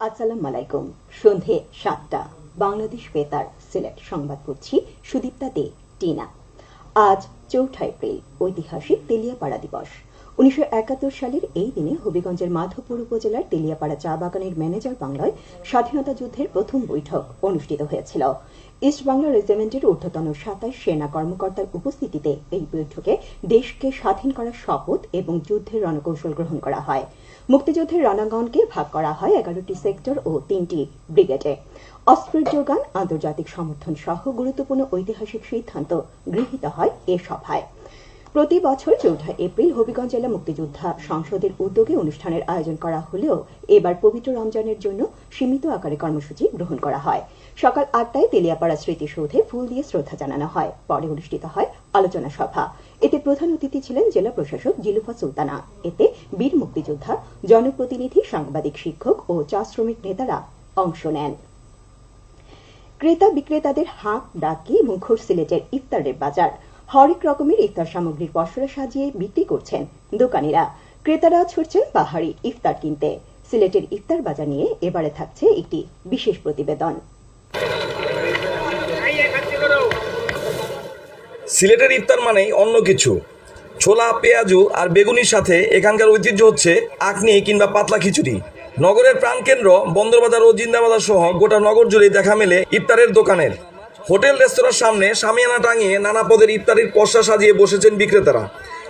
আসসালামু আলাইকুম। সন্ধে ৭টা, বাংলাদেশ বেতার সিলেট সংবাদ পড়ছি সুদীপ্তা দে টিনা। আজ ৪ এপ্রিল, ঐতিহাসিক তেলিয়াপাড়া দিবস। ১৯৭১ সালের এই দিনে হবিগঞ্জের মাধবপুর উপজেলার তেলিয়াপাড়া চা বাগানের ম্যানেজার বাংলায় স্বাধীনতা যুদ্ধের প্রথম বৈঠক অনুষ্ঠিত হয়েছিল। ইস্ট বাংলা রেজিমেন্টের ঊর্ধ্বতন ২৭ সেনা কর্মকর্তার উপস্থিতিতে এই বৈঠকে দেশকে স্বাধীন করার শপথ এবং যুদ্ধের রণকৌশল গ্রহণ করা হয়। মুক্তিযুদ্ধের রণাঙ্গনকে ভাগ করা হয় ১১টি সেক্টর ও ৩টি ব্রিগেডে। অস্ত্রের যোগান, আন্তর্জাতিক সমর্থন সহ গুরুত্বপূর্ণ ঐতিহাসিক সিদ্ধান্ত গৃহীত হয় এ সভায়। প্রতি বছর ৪ এপ্রিল হবিগঞ্জ জেলা মুক্তিযোদ্ধা সংসদের উদ্যোগে অনুষ্ঠানের আয়োজন করা হলেও এবার পবিত্র রমজানের জন্য সীমিত আকারে কর্মসূচি গ্রহণ করা হয়। সকাল ৮টায় তেলিয়াপাড়া স্মৃতিসৌধে ফুল দিয়ে শ্রদ্ধা জানানো হয়। পরে অনুষ্ঠিত হয় আলোচনা সভা। এতে প্রধান অতিথি ছিলেন জেলা প্রশাসক জিলুফা সুলতানা। এতে বীর মুক্তিযোদ্ধা, জনপ্রতিনিধি, সাংবাদিক, শিক্ষক ও চা শ্রমিক নেতারা অংশ নেন। ক্রেতা বিক্রেতাদের হাঁক ডাকি মুখর সিলেটের ইফতারের বাজার। হরেক রকমের ইফতার সামগ্রীর পসরা সাজিয়ে বিক্রি করছেন দোকানিরা। ক্রেতারা ছুটছেন পাহাড়ি ইফতার কিনতে। সিলেটের ইফতার বাজার নিয়ে এবারে থাকছে একটি বিশেষ প্রতিবেদন। সিলেটের ইফতার মানেই অন্য কিছু। ছোলা, পেঁয়াজু আর বেগুনির সাথে এখানকার ঐতিহ্য হচ্ছে আখনি কিংবা পাতলা খিচুড়ি। নগরের প্রাণকেন্দ্র বন্দরবাজার ও জিন্দাবাজার সহ গোটা নগর জুড়ে দেখা মেলে ইফতারের দোকানের। হোটেল রেস্তোরাঁর সামনে শামিয়ানা টাঙিয়ে নানা পদের ইফতারির পসরা সাজিয়ে বসেছেন বিক্রেতারা।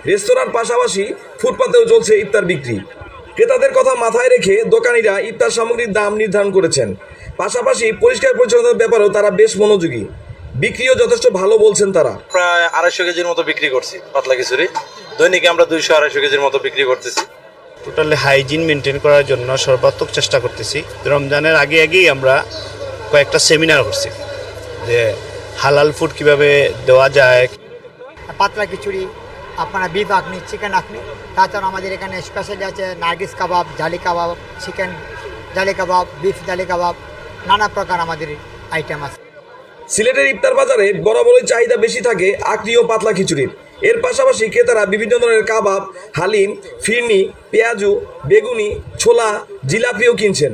রেস্তোরাঁর পাশাপাশি ফুটপাতেও চলছে ইফতার বিক্রি। ক্রেতাদের কথা মাথায় রেখে দোকানিরা ইফতার সামগ্রীর দাম নির্ধারণ করেছেন। পাশাপাশি পরিষ্কার পরিচ্ছন্নতার ব্যাপারেও তারা বেশ মনোযোগী। বিক্রিও যথেষ্ট ভালো বলছেন তারা। প্রায় ২৫০ কেজির মতো বিক্রি করছি পাতলা খিচুড়ি। দৈনিক আমরা ২০০-২৫০ কেজির মতো বিক্রি করতেছি। টোটালি হাইজিন মেনটেন করার জন্য সর্বাত্মক চেষ্টা করতেছি। রমজানের আগেই আমরা কয়েকটা সেমিনার করছি যে হালাল ফুড কিভাবে দেওয়া যায়। পাতলা খিচুড়ি, আপনারা বিফ আখনি, চিকেন আখনি, তাছাড়া আমাদের এখানে স্পেশালি আছে নার্গিস কাবাব, জালি কাবাব, চিকেন জালি কাবাব, বিফ জালি কাবাব, নানা প্রকার আমাদের আইটেম আছে। সিলেটের ইফতার বাজারে বরাবরই চাহিদা বেশি থাকে আখনি ও পাতলা খিচুড়ির। এর পাশাপাশি ক্রেতারা বিভিন্ন ধরনের কাবাব, হালিম, ফিরনি, পেঁয়াজু, বেগুনি, ছোলা, জিলাপিও কিনছেন।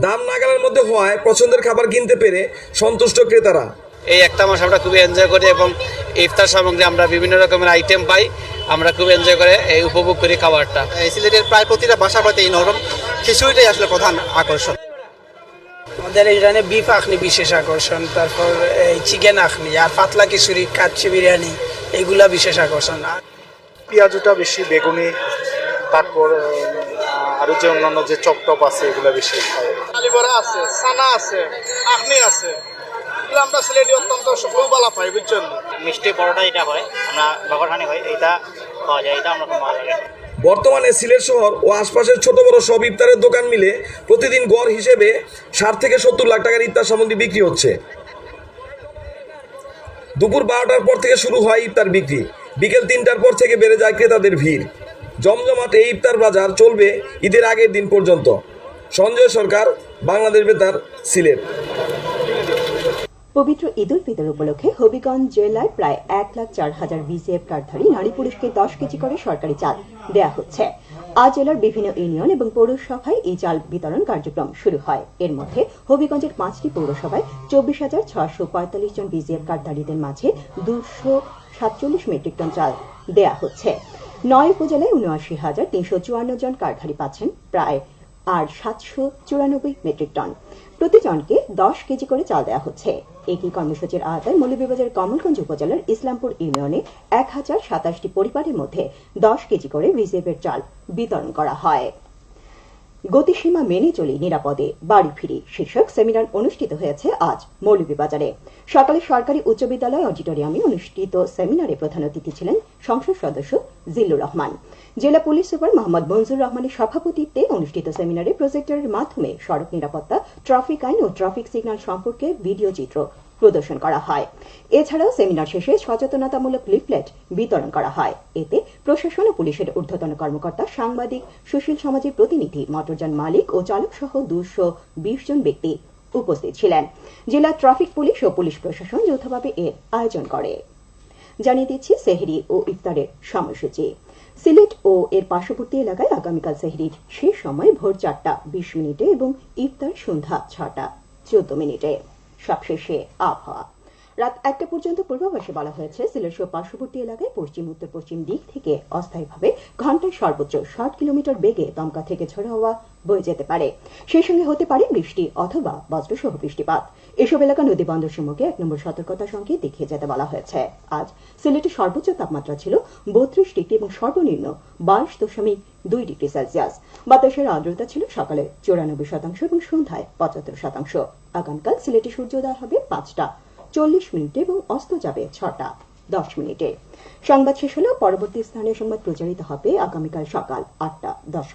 দাম নাগালের মধ্যে হওয়ায় পছন্দের খাবার কিনতে পেরে সন্তুষ্ট ক্রেতারা। এই একটা মাস আমরা খুবই এনজয় করি এবং ইফতার সামগ্রী আমরা বিভিন্ন রকমের আইটেম পাই। আমরা খুব এনজয় করে এই উপভোগ করি খাবারটা। এই সিলেটের প্রায় প্রতিটা বাসা বাড়িতে এই নরম খিচুড়িটাই আসলে প্রধান আকর্ষণ। আমাদের এইখানে বিফ আখনি বিশেষ আকর্ষণ, তারপর এই চিকেন আখনি আর পাতলা খিচুড়ি, কাচ্চি বিরিয়ানি, এইগুলা বিশেষ আকর্ষণ। পেঁয়াজুটা বেশি, বেগুনি, তারপর আরো যে অন্যান্য যে চপটপ আছে এগুলো বেশি খায়। আলিবরা আছে, সানা আছে, আখনি আছে, এগুলো আমরা সিলেটি অত্যন্ত সুফলবালা পাই, বুঝছেন। মিষ্টি পরোটা এটা হয়, আমরা বকরখানি হয়, এইটা পাওয়া যায়, এটা আমরা খুব ভালো লাগে। বর্তমানে সিলেট শহর ও আশপাশের ছোট বড় সব ইফতারের দোকান মিলে প্রতিদিন গড় হিসেবে ৬০ থেকে ৭০ লাখ টাকার ইফতার সামগ্রী বিক্রি হচ্ছে। দুপুর ১২টার পর থেকে শুরু হয় ইফতার বিক্রি। বিকেল ৩টার পর থেকে বেড়ে যায় ক্রেতাদের ভিড়। জমজমাট এই ইফতার বাজার চলবে ঈদের আগের দিন পর্যন্ত। সঞ্জয় সরকার, বাংলাদেশ বেতার, সিলেট। পবিত্র ঈদ উল ফিতর উপলক্ষে হবিগঞ্জ জেলায় প্রায় ১,০৪,০০০ বিসিএফ কার্ডধারী নারী পুরুষকে ১০ কেজি করে সরকারি চাল দেয়া হচ্ছে। আজ জেলার বিভিন্ন ইউনিয়ন এবং পৌরসভায় এই চাল বিতরণ কার্যক্রম শুরু হয়। এর মধ্যে হবিগঞ্জের ৫টি পৌরসভায় ২৪,৬৪৫ জন বিসিএফ কার্ডধারীদের মাঝে ২৪৭ মেট্রিক টন চাল দেয়া হচ্ছে। ৯ উপজেলায় ৭৯,৩৫৪ জন কার্ডধারী পাচ্ছেন প্রায় আর ৭৯৪ মেট্রিক টন। প্রতিজনকে ১০ কেজি করে চাল দেওয়া হচ্ছে। একই কর্মসূচির আওতায় মৌলভীবাজার কমলগঞ্জ উপজেলার ইসলামপুর ইউনিয়নে ১,০২৭টি পরিবারের মধ্যে ১০ কেজি করে বিসিএফের চাল বিতরণ করা হয়। গতিসীমা মেনে চলি নিরাপদে বাড়ি ফিরি শীর্ষক সেমিনার অনুষ্ঠিত হয়েছে আজ মৌলভীবাজারে। সকালে সরকারি উচ্চ বিদ্যালয় অডিটোরিয়ামে অনুষ্ঠিত সেমিনারে প্রধান অতিথি ছিলেন সংসদ সদস্য জিল্লুর রহমান। জেলা পুলিশ সুপার মোহাম্মদ মনজুর রহমানের সভাপতিত্বে অনুষ্ঠিত সেমিনারে প্রজেক্টরের মাধ্যমে সড়ক নিরাপত্তা, ট্রাফিক আইন ও ট্রাফিক সিগন্যাল সম্পর্কে ভিডিও চিত্র প্রদর্শন করা হয়। এছাড়াও সেমিনার শেষে সচেতনতামূলক লিফলেট বিতরণ করা হয়। এতে প্রশাসন ও পুলিশের ঊর্ধ্বতন কর্মকর্তা, সাংবাদিক, সুশীল সমাজের প্রতিনিধি, মোটরযান মালিক ও চালক সহ ২২০ জন ব্যক্তি উপস্থিত ছিলেন। জেলা ট্রাফিক পুলিশ ও পুলিশ প্রশাসন যৌথভাবে এর আয়োজন করে। জানিয়ে দিচ্ছি সেহরি ও ইফতারের সময়সূচি। সিলেট ও এর পার্শ্ববর্তী এলাকায় আগামীকাল সেহরির শেষ সময় ভোর 4:20 এবং ইফতার সন্ধ্যা 6:14। সবশেষে আবহাওয়া। রাত 1টা পর্যন্ত পূর্বাভাসে বলা হয়েছে সিলেট সহ পার্শ্ববর্তী এলাকায় পশ্চিম উত্তর পশ্চিম দিক থেকে অস্থায়ীভাবে ঘন্টায় সর্বোচ্চ 60 কিলোমিটার বেগে দমকা থেকে ঝোড়ো হাওয়া বয়ে যেতে পারে। সেই সঙ্গে হতে পারে বৃষ্টি অথবা বজ্রসহ বৃষ্টিপাত। এসব এলাকা নদী বন্দর সমূহকে 1 নম্বর সতর্কতা সংকেত দেখিয়ে যেতে বলা হয়েছে। আজ সিলেটের সর্বোচ্চ তাপমাত্রা ছিল 32 ডিগ্রি এবং সর্বনিম্ন 22.2 ডিগ্রি সেলসিয়াস। বাতাসের আর্দ্রতা ছিল সকালে 94% এবং সন্ধ্যায় 75%। আগামীকাল সিলেটে সূর্যোদয় হবে 5:40 এবং অস্ত যাবে 6:10। সংবাদ শেষ হলেও পরবর্তী স্থানীয় সংবাদ প্রচারিত হবে আগামীকাল সকাল 8:10।